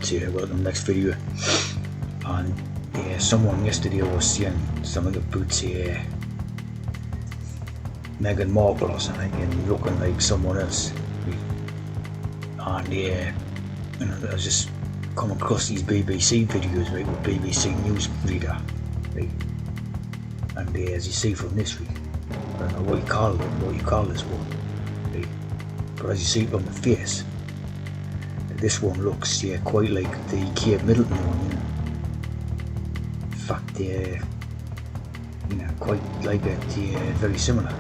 boots here. Welcome to the next video. And someone yesterday was saying some of the boots here, Meghan Markle or something, and looking like someone else. And I was just come across these BBC videos, right, with BBC news reader, right, and as you see from this, right, I don't know what you call this one, right, but as you see from the face, this one looks quite like the Kate Middleton one, you know. In fact, quite like it, very similar.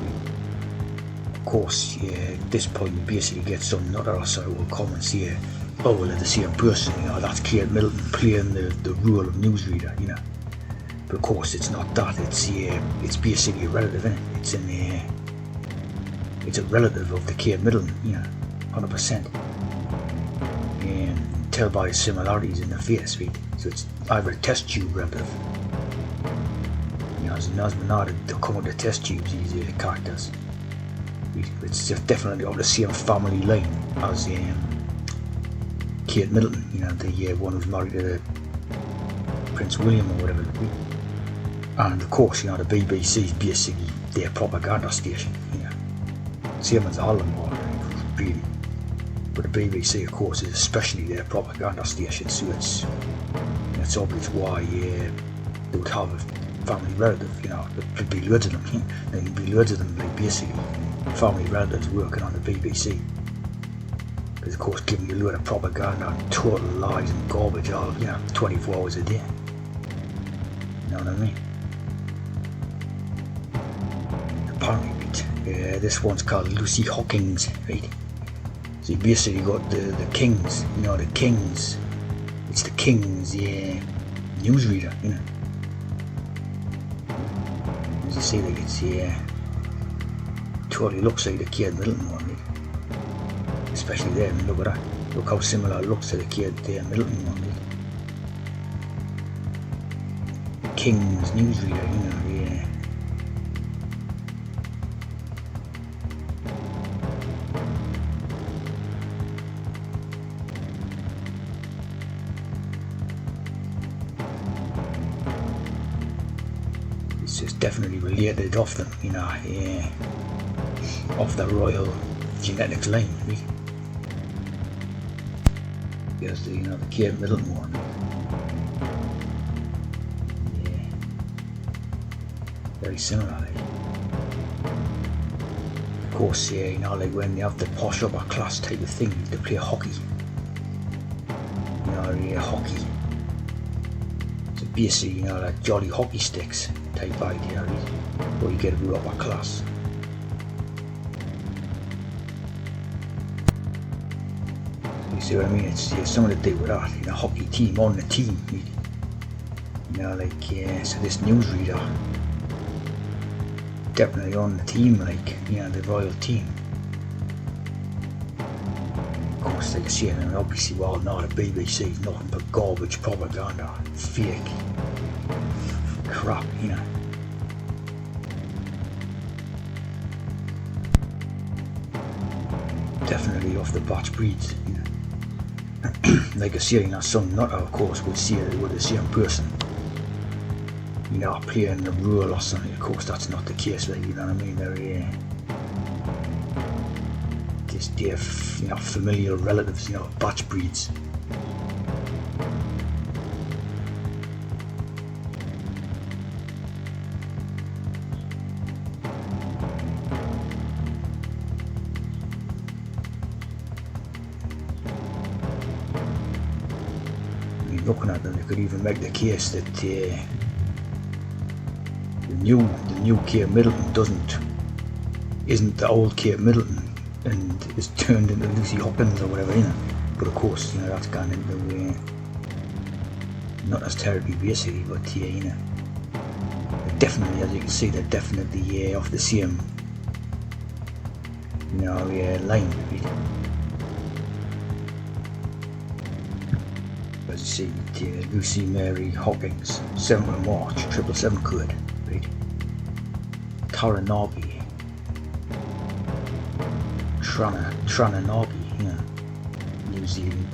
Of course, at this point you basically get some other sort of comments here. Oh, well, they're the same person, you know, that's Kate Middleton playing the role of newsreader, you know. But of course, it's not that. It's basically a relative, isn't it? It's a relative of the Kate Middleton, you know, 100%. And tell by the similarities in the face, right? So it's either a test tube relative, you know, as Nasmanada, they come with the test tubes, these characters. It's definitely of the same family line as Kate Middleton, you know, the one who's married to Prince William or whatever. And of course, you know, the BBC is basically their propaganda station, you know, same as Holland, really. But the BBC, of course, is especially their propaganda station, so it's obvious why they would have a family relative, you know. There'd be loads of them, there'd be loads of them, like basically family relatives working on the BBC. Because of course, giving you a load of propaganda and total lies and garbage all, you know, 24 hours a day. You know what I mean? Apparently, this one's called Lucy Hawkins, right? So you basically got the Kings, you know, the Kings. It's the Kings, newsreader, you know. As you see, like it's totally looks like the Kate Middleton one, right? Especially there. I mean, look at that. Look how similar it looks to the Kate Middleton one, right? King's newsreader, you know, It's just definitely related off them, you know, off the royal genetics line, right? Here's the, you know, the Kate Middleton one. Yeah, very similar. Like. Of course, you know, like when they have the posh upper class type of thing, they play hockey. You know, hockey. So basically, you know, like jolly hockey sticks type idea, right? Where you get a real upper class. You see what I mean? It's something to do with that, you know, hockey team on the team, right? You know, like, so this newsreader, definitely on the team, like, you know, the royal team. Of course, like I say, I mean, obviously, well, no, the BBC is nothing but garbage, propaganda, fake crap, you know. Definitely off the batch breeds, you know. Like I say, you know, some nutter, of course, would see it with the same person, you know, playing the role or something. Of course, that's not the case, like, you know what I mean? They're just their, you know, familial relatives, you know, batch breeds. Looking at them, they could even make the case that the new Kate Middleton isn't the old Kate Middleton and is turned into Lucy Hawkins or whatever, you know. But of course, you know, that's gone into not as terribly basically, but you know, definitely, as you can see, they're definitely off the same, you know, line, right? As you see, Lucy Mary Hawkins, 7th of March, 777 code, right? Taranaki, Trananabi, you know, New Zealand.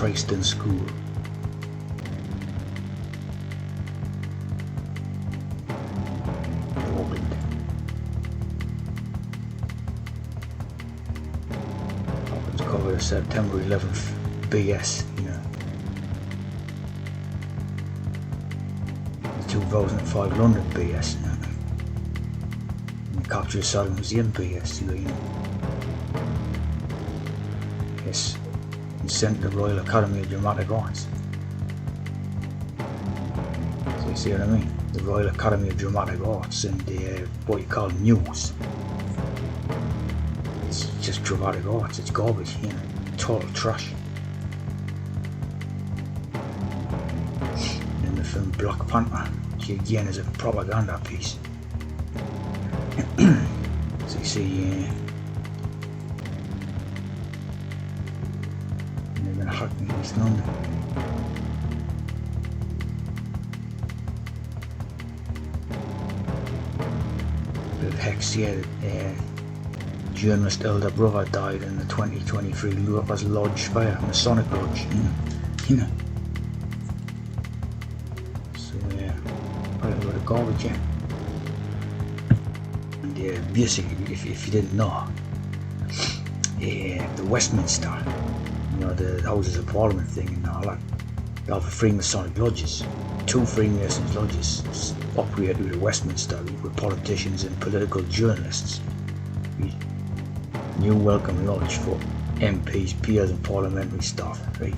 Preston School. Auckland. Auckland's cover of September 11th, BS, you know. The 2005 London BS, you know. And the capture of Saddam Hussein BS, you know. Yes, and sent to the Royal Academy of Dramatic Arts. So you see what I mean? The Royal Academy of Dramatic Arts and what you call news. It's just dramatic arts, it's garbage, you know, total trash. And then the film Black Panther, which again is a propaganda piece. So you see, they've been hacking East London. Bit of hex here. Journalist elder brother died in the 2023 Lurkers Lodge fire, Masonic Lodge, you know. So quite a lot of garbage, yeah. And basically, if you didn't know, the Westminster, you know, the Houses of Parliament thing and all that, they have Freemasonic lodges. 2 Freemasons lodges operate through the Westminster with politicians and political journalists. New welcome lodge for MPs, peers and parliamentary staff, right?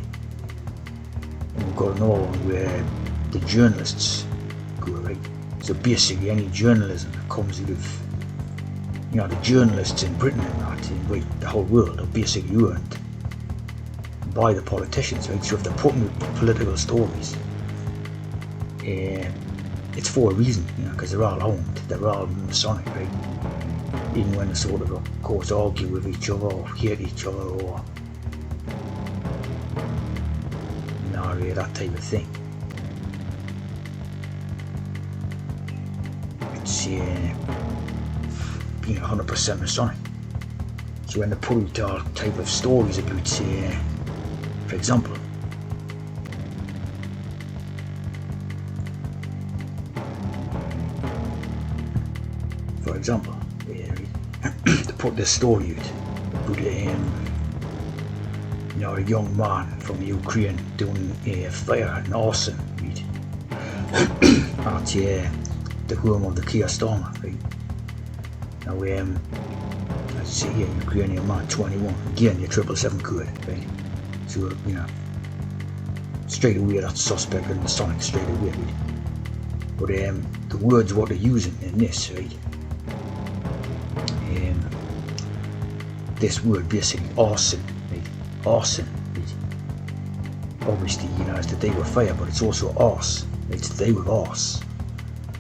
And we've got another one where the journalists go, right? So basically any journalism that comes out of, you know, the journalists in Britain and that, in the whole world are basically owned by the politicians, right? So if they're putting out political stories, it's for a reason, you know, because they're all owned, they're all Masonic, right? Even when they sort of course argue with each other or hate each other or that type of thing. It's you know, 100% Masonic. So when they put out all type of stories about, for example, to put this story out about you know, a young man from Ukraine doing a fire and arson, right, at the home of the Keir Starmer, right. Now as you see here, Ukrainian man, 21, again your 777 code, right. So you know, straight away that's suspect and Masonic straight away, right. But the words what they're using in this, right, this word basically arson, right? Arson, right? Obviously, you know, it's to do with fire, but it's also arse, right? It's to do with arse,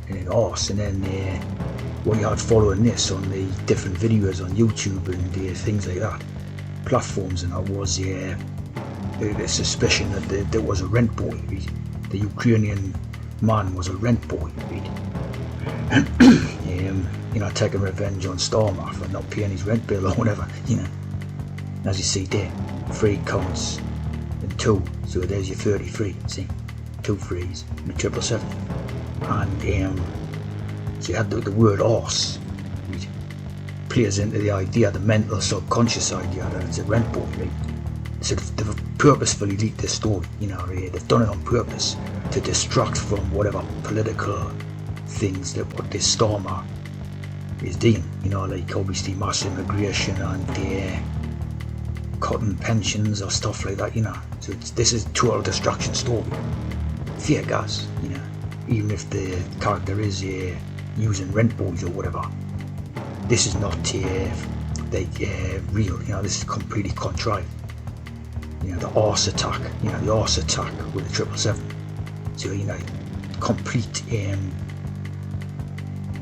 and then arse, and then what you had following this on the different videos on YouTube and things like that, platforms, and that was the suspicion that there was a rent boy, right? The Ukrainian man was a rent boy, right? You know, taking revenge on Starmer for not paying his rent bill or whatever, you know. As you see there, 3 counts and 2, so there's your 33, see, 2 threes with 777. And so you had the word arse, which plays into the idea, the mental subconscious idea that it's a rent boy, right? So they've purposefully leaked this story, you know, they've done it on purpose to distract from whatever political things that what this Starmer is doing, you know, like obviously mass immigration and cutting pensions or stuff like that, you know. So this is total distraction story, fear gas, you know. Even if the character is using rent boys or whatever, this is not real, you know. This is completely contrived, you know. The arse attack, you know, the arse attack with the 777. So you know, complete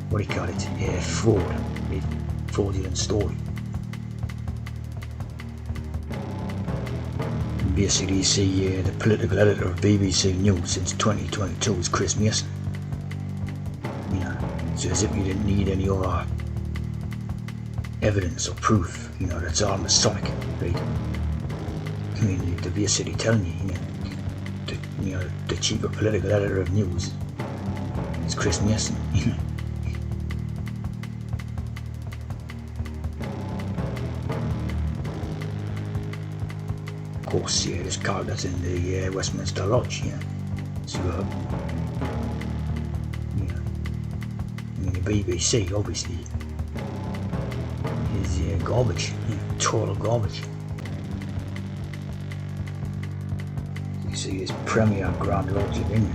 what do you call it? Fraud, fraudulent story. And basically, you see the political editor of BBC News since 2022 is Chris Mason. You know, so as if you didn't need any other evidence or proof, you know, that's all Masonic, right? I mean, they're basically telling you, the chief political editor of news is Chris Mason. Of course, yeah, there's characters in the Westminster Lodge, so I mean, the BBC obviously is garbage, total garbage. You see, it's Premier Grand Lodge of England,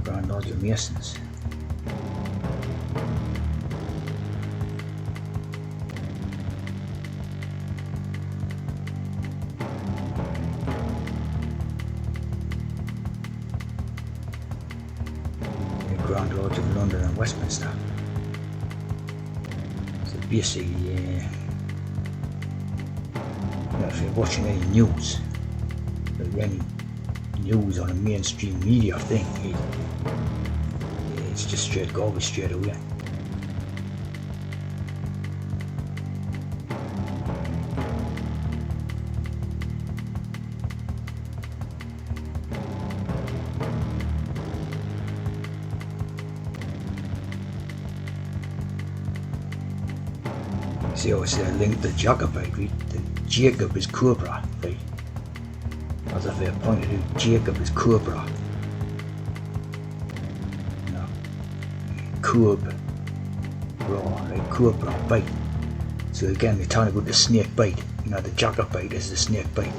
Grand Lodge of Masons. Grand Lodge of London and Westminster. So basically, if you're watching any news, or any news on a mainstream media thing, it's just straight garbage straight away. See, I say linked the Jacobite, right? The Jacob is Cobra, right? As if I pointed out, Jacob is Cobra. Cobra, right? Cobra, bite. So again, they're talking about the snake bite. The Jacobite is the snake bite.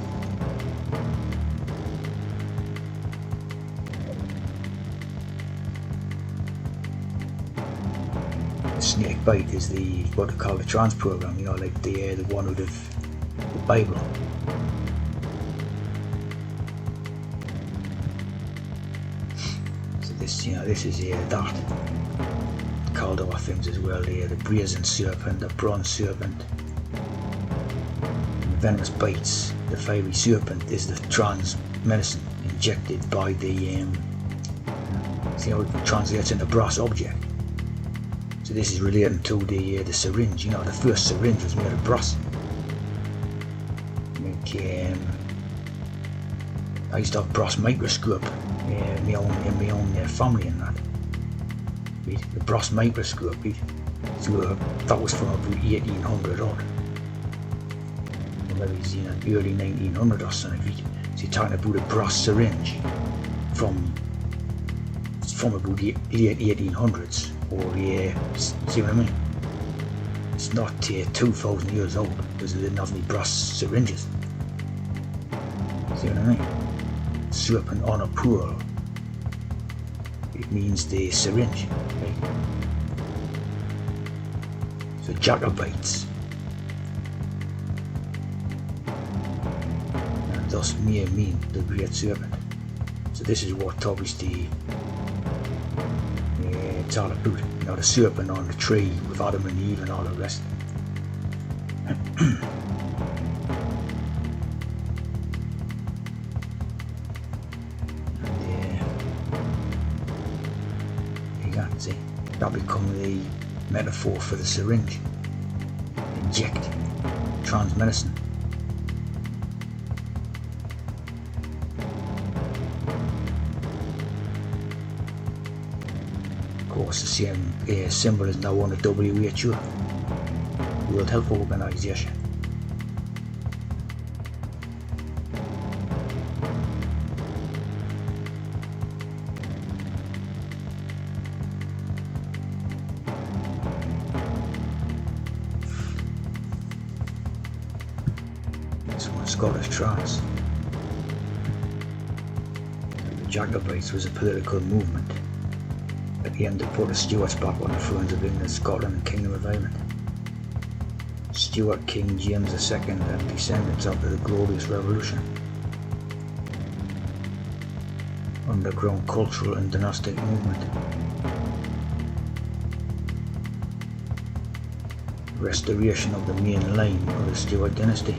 Snake bite is what they call the trans program, like the one out of the Bible. So this is that called other things as well. The brazen serpent, the bronze serpent, the venomous bites. The fiery serpent is the trans medicine injected by the see how it translates into brass object. So this is relating to the syringe. The first syringe was made of brass. I used to have brass microscope in my own family and that. Right? The brass microscope. Right? So that was from about 1800 odd. Or maybe it's early 1900 or something. Right? So you're talking about a brass syringe from about the late 1800s. Or see what I mean? It's not 2,000 years old because they didn't have any brass syringes. See what I mean? Serpent on a pearl. It means the syringe, right? So Jacobites. And thus may mean the great serpent. So this is what obviously it's all about, the serpent on the tree with Adam and Eve and all the rest. And you can see that become the metaphor for the syringe. Inject trans medicine. Of course, the same symbol is now on the WHO, World Health Organization. This one, Scottish trans. The Jacobites was a political movement. At the end, they put the Stuarts back on the thrones of England, Scotland and Kingdom of Ireland. Stuart King James II and descendants after the Glorious Revolution. Underground cultural and dynastic movement. Restoration of the main line of the Stuart dynasty.